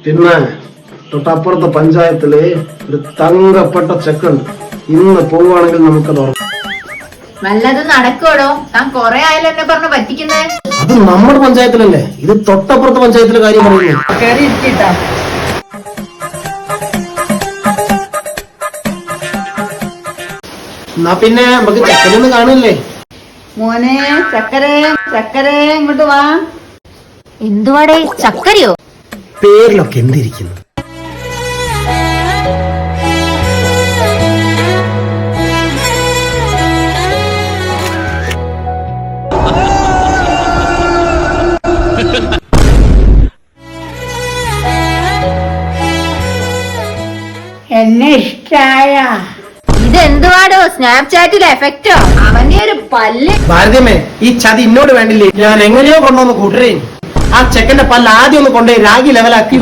പിന്നെ തൊട്ടപ്പുറത്തെ പഞ്ചായത്തില് ഒരു തങ്കപ്പെട്ട ചെക്കുണ്ട്. ഇന്ന് പോവുകയാണെങ്കിൽ നമുക്കത് ഉറപ്പാണ്. വല്ലതും നടക്കോടോ? താൻ കൊറേ ആയാലും എന്നെ പറഞ്ഞു പറ്റിക്കുന്നേ. അത് നമ്മുടെ പഞ്ചായത്തിലല്ലേ, ഇത് തൊട്ടപ്പുറത്തെ പഞ്ചായത്തിലെ കാര്യം പറയുന്നു. കേറി ഇരിക്കട്ടാ. എന്നാ പിന്നെ നമുക്ക് ചെക്കനൊന്ന് കാണില്ലേ? മോനെ ചക്കരേ ചക്കരേ ഇങ്ങോട്ട് വാ. എന്തുവാടേ ചക്കരയോ? പേരിലൊക്കെ എന്തിരിക്കുന്നു? എന്നെ ഇഷ്ടായ? ഇതെന്തുവാടോ, സ്നാപ്ചാറ്റിലെ എഫക്റ്റോ? അവന്റെ ഒരു പല്ല്. ഭാരതമേ, ഈ ചതി ഇന്നോട് വേണ്ടില്ലേ? ഞാൻ എങ്ങനെയോ കൊണ്ടുവന്ന് കൂട്ടരേ. ആ ചെക്കന്റെ പല്ല് ആദ്യം ഒന്ന് കൊണ്ടുപോയി രാഗി ലെവലാക്കി.